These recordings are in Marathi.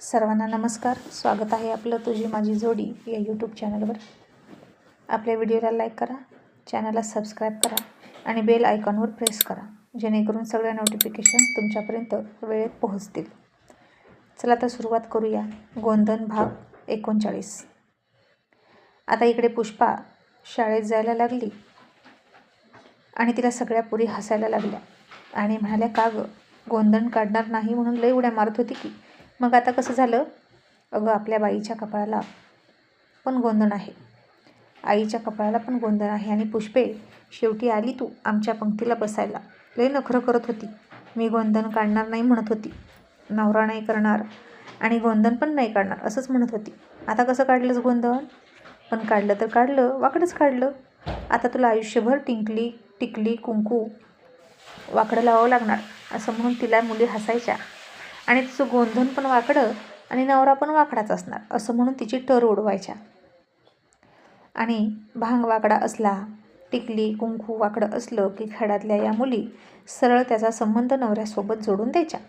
सर्वांना नमस्कार. स्वागत आहे आपलं तुझी माझी जोडी या यूट्यूब चॅनलवर. आपल्या व्हिडिओला लाईक करा, चॅनलला सबस्क्राईब करा आणि बेल आयकॉनवर प्रेस करा, जेणेकरून सगळ्या नोटिफिकेशन्स तुमच्यापर्यंत वेळेत पोहोचतील. चला तर सुरुवात करूया. गोंधन भाग 39. आता इकडे पुष्पा शाळेत जायला लागली आणि तिला सगळ्या पोरी हसायला लागल्या आणि म्हणाल्या, का गं गोंधन काढणार नाही म्हणून लई उड्या मारत होती की. मग आता कसं झालं? अगं आपल्या बाईच्या कपाळाला पण गोंधन आहे, आईच्या कपाळाला पण गोंधन आहे. आणि पुष्पे, शेवटी आली तू आमच्या पंक्तीला बसायला. लई नखरं करत होती. मी गोंधन काढणार नाही म्हणत होती, नवरा नाही करणार आणि गोंधन पण नाही काढणार असंच म्हणत होती. आता कसं काढलंच गोंधन? पण काढलं तर काढलं, वाकडंच काढलं. आता तुला आयुष्यभर टिकली कुंकू वाकडं लावावं लागणार असं म्हणून तिला मुली हसायच्या. आणि तिचं गोंधन पण वाकडं आणि नवरा पण वाकडाच असणार असं म्हणून तिची टर उडवायच्या. आणि भांग वाकडा असला, टिकली कुंकू वाकडं असलं की खेड्यातल्या या मुली सरळ त्याचा संबंध नवऱ्यासोबत जोडून द्यायच्या.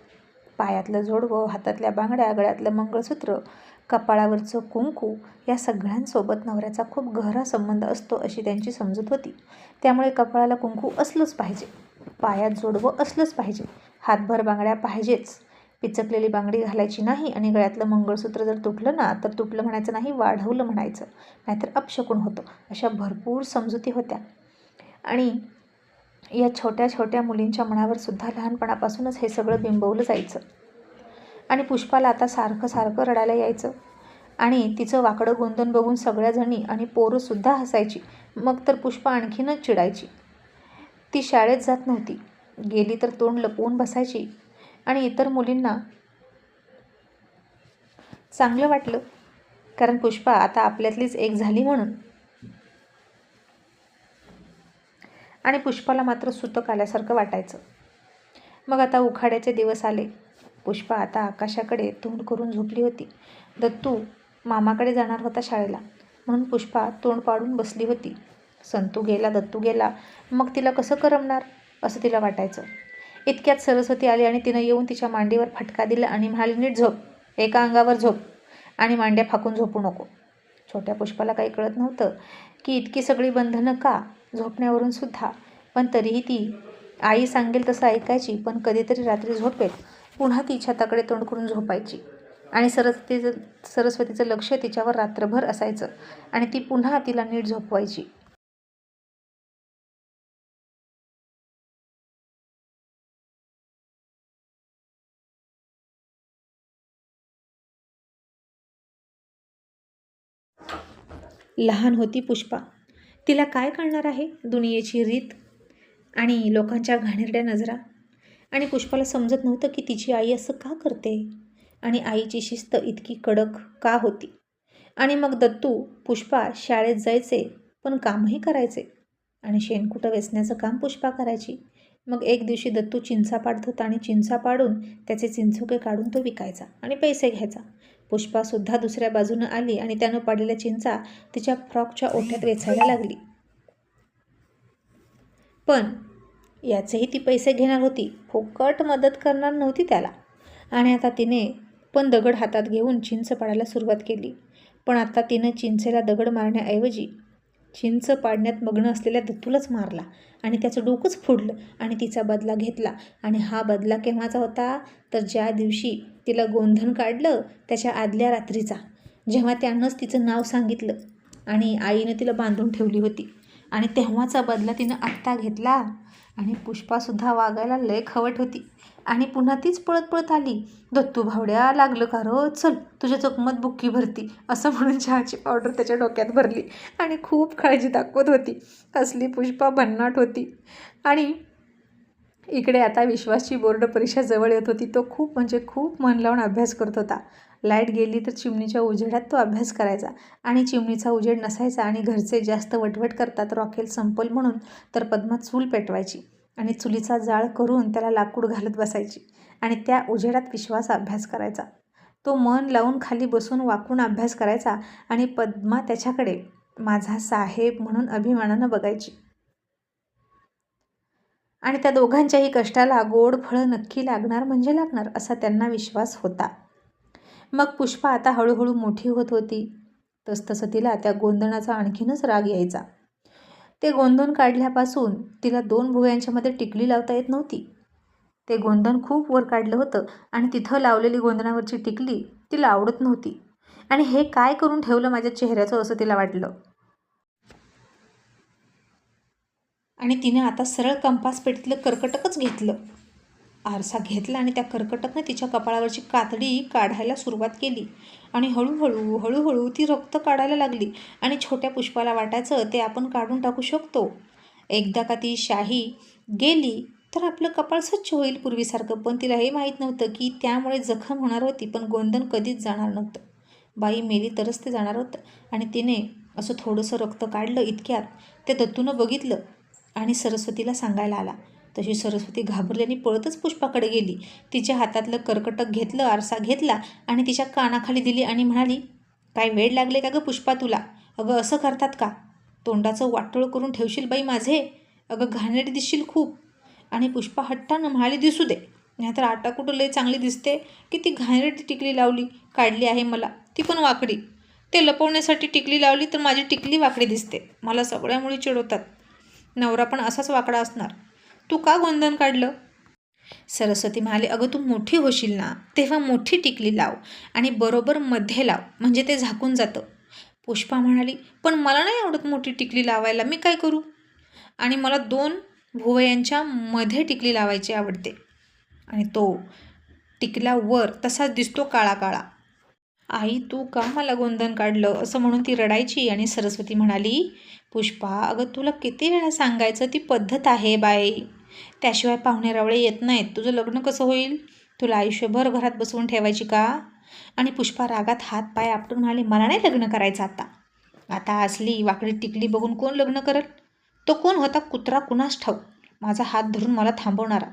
पायातलं जोडवं, हातातल्या बांगड्या, गळ्यातलं मंगळसूत्र, कपाळावरचं कुंकू या सगळ्यांसोबत नवऱ्याचा खूप गहरा संबंध असतो अशी त्यांची समजूत होती. त्यामुळे कपाळाला कुंकू असलंच पाहिजे, पायात जोडवं असलंच पाहिजे, हातभर बांगड्या पाहिजेच, पिचकलेली बांगडी घालायची नाही आणि गळ्यातलं मंगळसूत्र जर तुटलं ना तर तुटलं म्हणायचं नाही, वाढवलं म्हणायचं, नाहीतर अपशकुन होतं. अशा भरपूर समजुती होत्या. आणि या छोट्या छोट्या मुलींच्या मनावर सुद्धा लहानपणापासूनच हे सगळं बिंबवलं जायचं. आणि पुष्पाला आता सारखं सारखं रडायला यायचं आणि तिचं वाकडं गोंधन बघून सगळ्या जणी आणि पोरंसुद्धा हसायची. मग तर पुष्पा आणखीनच चिडायची. ती शाळेत जात नव्हती, गेली तर तोंड लपवून बसायची. आणि इतर मुलींना चांगलं वाटलं, कारण पुष्पा आता आपल्यातलीच एक झाली म्हणून. आणि पुष्पाला मात्र सुतक आल्यासारखं वाटायचं. मग आता उखाड्याचे दिवस आले. पुष्पा आता आकाशाकडे तोंड करून झोपली होती. दत्तू मामाकडे जाणार होता शाळेला, म्हणून पुष्पा तोंड पाडून बसली होती. संतू गेला, दत्तू गेला, मग तिला कसं करमणार असं तिला वाटायचं. इतक्यात सरस्वती आली आणि तिनं येऊन तिच्या मांडीवर फटका दिला आणि म्हणाली, नीट झोप, एका अंगावर झोप आणि मांड्या फाकून झोपू नको. छोट्या पुष्पाला काही कळत नव्हतं की इतकी सगळी बंधनं का, झोपण्यावरून सुद्धा. पण तरीही ती आई सांगेल तसं ऐकायची. पण कधीतरी रात्री झोपेल पुन्हा ती छताकडे तोंड करून झोपायची आणि सरस्वतीचं लक्ष तिच्यावर रात्रभर असायचं आणि ती पुन्हा तिला नीट झोपवायची. लहान होती पुष्पा, तिला काय कळणार आहे दुनियेची रीत आणि लोकांच्या घाणेरड्या नजरा. आणि पुष्पाला समजत नव्हतं की तिची आई असं का करते आणि आईची शिस्त इतकी कडक का होती. आणि मग दत्तू पुष्पा शाळेत जायचे पण कामही करायचे आणि शेणकुटं वेचण्याचं काम पुष्पा करायची. मग एक दिवशी दत्तू चिंचा पाडत होता आणि चिंचा पाडून त्याचे चिंचोके काढून तो विकायचा आणि पैसे घ्यायचा. पुष्पासुद्धा दुसऱ्या बाजूनं आली आणि त्यानं पाडलेल्या चिंचा तिच्या फ्रॉकच्या ओठ्यात वेचायला लागली. पण याचेही ती पैसे घेणार होती, फुकट मदत करणार नव्हती त्याला. आणि आता तिने पण दगड हातात घेऊन चिंच पाडायला सुरुवात केली. पण आता तिनं चिंचेला दगड मारण्याऐवजी चिंच पाडण्यात मग्न असलेल्या दत्तूलाच मारला आणि त्याचं डोकंच फोडलं आणि तिचा बदला घेतला. आणि हा बदला केव्हाचा होता? तर ज्या दिवशी तिला गोंधन काढलं त्याच्या आदल्या रात्रीचा, जेव्हा त्यानंच तिचं नाव सांगितलं आणि आईनं तिला बांधून ठेवली होती. आणि तेव्हाचा बदला तिनं आत्ता घेतला. आणि पुष्पासुद्धा वागायला लय खवट होती आणि पुन्हा तीच पळत पळत आली. दत्तू भावड्या, लागलं का र, चल तुझ्या चकमत बुक्की भरती असं म्हणून चहाची पावडर त्याच्या डोक्यात भरली आणि खूप काळजी दाखवत होती. असली पुष्पा भन्नाट होती. आणि इकडे आता विश्वासची बोर्ड परीक्षा जवळ येत होती. तो खूप मन लावून अभ्यास करत होता. लाईट गेली तर चिमणीच्या उजेडात तो अभ्यास करायचा आणि चिमणीचा उजेड नसायचा आणि घरचे जास्त वटवट करतात, रॉकेल संपल म्हणून तर पद्मा चूल पेटवायची आणि चुलीचा जाळ करून त्याला लाकूड घालत बसायची आणि त्या उजेडात विश्वास अभ्यास करायचा. तो मन लावून खाली बसून वाकून अभ्यास करायचा आणि पद्मा त्याच्याकडे माझा साहेब म्हणून अभिमानानं बघायची. आणि त्या दोघांच्याही कष्टाला गोड फळं नक्की लागणार म्हणजे लागणार असा त्यांना विश्वास होता. मग पुष्पा आता हळूहळू मोठी होत होती. तसतसं तिला त्या गोंधनाचा आणखीनच राग यायचा. ते गोंधन काढल्यापासून तिला 2 भुवयांच्यामध्ये टिकली लावता येत नव्हती. ते गोंधन खूप वर काढलं होतं आणि तिथं लावलेली गोंधनावरची टिकली तिला आवडत नव्हती. आणि हे काय करून ठेवलं माझ्या चेहऱ्याचं असं तिला वाटलं. आणि तिने आता सरळ कंपास पेटीतलं कर्कटकच घेतलं. आरसा घेतला आणि त्या कर्कटकने तिच्या कपाळावरची कातडी काढायला सुरुवात केली. आणि हळूहळू ती रक्त काढायला लागली. आणि छोट्या पुष्पाला वाटायचं ते आपण काढून टाकू शकतो. एकदा का ती शाही गेली तर आपलं कपाळ स्वच्छ होईल पूर्वीसारखं. पण तिला हे माहीत नव्हतं की त्यामुळे जखम होणार होती, पण गोंधन कधीच जाणार नव्हतं. बाई मेली तरच ते जाणार होतं. आणि तिने असं थोडंसं रक्त काढलं. इतक्यात ते दत्तूनं बघितलं आणि सरस्वतीला सांगायला आला. तशी सरस्वती घाबरल्याने पळतच पुष्पाकडे गेली. तिच्या हातातलं कर्कटक घेतलं, आरसा घेतला आणि तिच्या कानाखाली दिली आणि म्हणाली, काय वेळ लागले का गं पुष्पा तुला? अगं असं करतात का? तोंडाचं वाटोळं करून ठेवशील बाई माझे. अगं घाणेरडी दिसशील खूप. आणि पुष्पा हट्टानं म्हणाली, दिसू दे, नाहीतर आटा कुठं लय चांगली दिसते. किती घाणेरडी टिकली लावली काढली आहे मला, ती पण वाकडी. ते लपवण्यासाठी टिकली लावली तर माझी टिकली वाकडी दिसते. मला सगळ्या मुली चिडवतात. नवरा पण असाच वाकडा असणार. तू का गोंधन काढलं? सरस्वती म्हणाली, अगं तू मोठी होशील ना तेव्हा मोठी टिकली लाव आणि बरोबर मध्ये लाव, म्हणजे ते झाकून जातं. पुष्पा म्हणाली, पण मला नाही आवडत मोठी टिकली लावायला, मी काय करू? आणि मला 2 भुवयांच्या मध्ये टिकली लावायची आवडते. आणि तो टिकला वर तसाच दिसतो काळा काळा. आई तू का मला गोंधन काढलं असं म्हणून ती रडायची. आणि सरस्वती म्हणाली, पुष्पा अगं तुला किती वेळा सांगायचं, ती पद्धत आहे बाई, त्याशिवाय पाहुणे रावळे येत नाहीत. तुझं लग्न कसं होईल? तुला आयुष्यभर घरात बसवून ठेवायची का? आणि पुष्पा रागात हात पाय आपटून म्हणाली, मला नाही लग्न करायचं आता. आता असली वाकडी टिकली बघून कोण लग्न करल? तो कोण होता कुत्रा कुणास ठाऊक, माझा हात धरून मला थांबवणारा.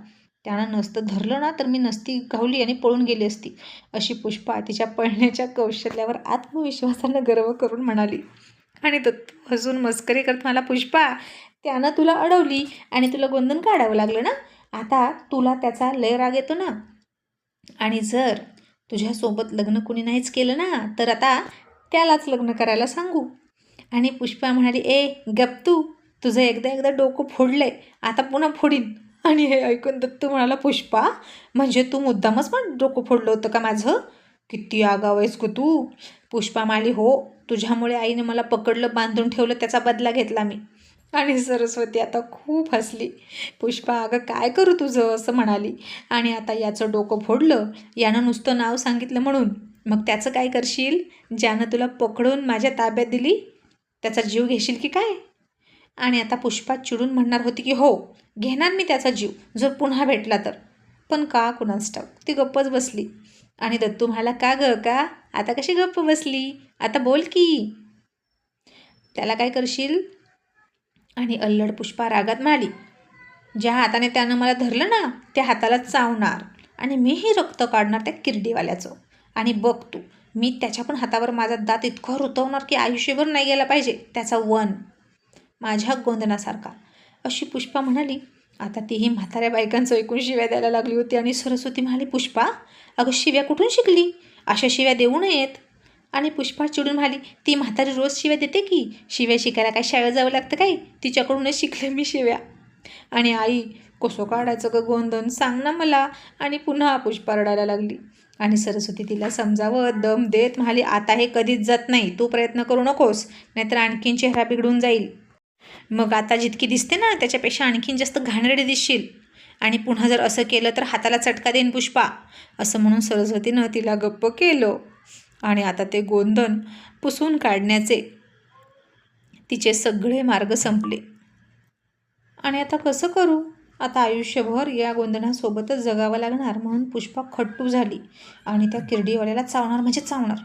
त्यानं नसतं धरलं ना तर मी नसती गावली आणि पळून गेली असती. अशी पुष्पा तिच्या पळण्याच्या कौशल्यावर आत्मविश्वासानं गर्व करून म्हणाली. आणि दत्तू हसून मस्करी करत मला, पुष्पा त्यानं तुला अडवली आणि तुला गोंधन काढावं लागलं ना. आता तुला त्याचा लय राग येतो ना. आणि जर तुझ्यासोबत लग्न कुणी नाहीच केलं ना तर आता त्यालाच लग्न करायला सांगू. आणि पुष्पा म्हणाली, ए गप तू, तुझं एकदा डोकं फोडलंय, आता पुन्हा फोडीन. आणि हे ऐकून दत्तू म्हणाला, पुष्पा म्हणजे तू मुद्दामच पण डोकं फोडलं होतं का माझं? किती आगाव आहेस गं तू. पुष्पा म्हणाली, हो तुझ्यामुळे आईने मला पकडलं, बांधून ठेवलं, त्याचा बदला घेतला मी. आणि सरस्वती आता खूप हसली. पुष्पा अगं काय करू तुझं असं म्हणाली. आणि आता याचं डोकं फोडलं, यानं नुसतं नाव सांगितलं म्हणून, मग त्याचं काय करशील? ज्यानं तुला पकडून माझ्या ताब्यात दिली त्याचा जीव घेशील की काय? आणि आता पुष्पा चिडून म्हणणार होती की हो घेणार मी त्याचा जीव जर पुन्हा भेटला तर. पण का कुणास ठाऊक ती गप्पच बसली. आणि दत्तू म्हणाला, का ग का आता कशी गप्प बसली? आता बोल की, त्याला काय करशील? आणि अल्लड पुष्पा रागात म्हणाली, ज्या हाताने त्यानं मला धरलं ना त्या हाताला चावणार आणि मीही रक्त काढणार त्या किरडीवाल्याचं. आणि बघ तू, मी त्याच्या पण हातावर माझा दात इतका रुतवणार की आयुष्यभर नाही गेला पाहिजे त्याचा वन, माझ्या गोंधनासारखा. अशी पुष्पा म्हणाली. आता तीही म्हाताऱ्या बायकांचं ऐकून शिव्या द्यायला लागली होती. आणि सरस्वती म्हणाली, पुष्पा अगं शिव्या कुठून शिकली? अशा शिव्या देऊ नयेत. आणि पुष्पा चिडून म्हणाली, ती म्हातारी रोज शिव्या देते की, शिव्या शिकायला काय शाळेत जावं लागतं काय? तिच्याकडूनच शिकले मी शिव्या. आणि आई कसं काढायचं ग गोंधन सांग ना मला. आणि पुन्हा पुष्पा रडायला लागली. आणि सरस्वती तिला समजावं दम देत म्हणाली, आता हे कधीच जात नाही, तू प्रयत्न करू नकोस, नाहीतर आणखीन चेहरा बिघडून जाईल. मग आता जितकी दिसते ना त्याच्यापेक्षा आणखीन जास्त घाणेरडी दिसशील. आणि पुन्हा जर असं केलं तर हाताला चटका देईन पुष्पा. असं म्हणून सरस्वतीनं तिला गप्प केलं. आणि आता ते गोंधन पुसून काढण्याचे तिचे सगळे मार्ग संपले. आणि आता कसं करू? आता आयुष्यभर या गोंधनासोबतच जगावं लागणार. म्हणून पुष्पा खट्टू झाली आणि त्या किरडीवाल्याला चावणार म्हणजे चावणार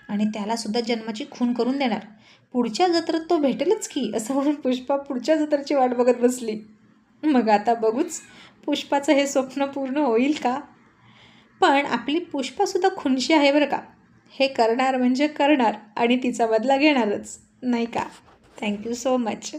आणि त्यालासुद्धा जन्माची खून करून देणार. पुढच्या जत्रेत तो भेटेलच की, असं म्हणून पुष्पा पुढच्या जत्रेची वाट बघत बसली. मग आता बघूच पुष्पाचं हे स्वप्न पूर्ण होईल का? पण आपली पुष्पासुद्धा खुनशी आहे बरं का. हे करणार म्हणजे करणार आणि तिचा बदला घेणारच, नाही का? Thank you so much.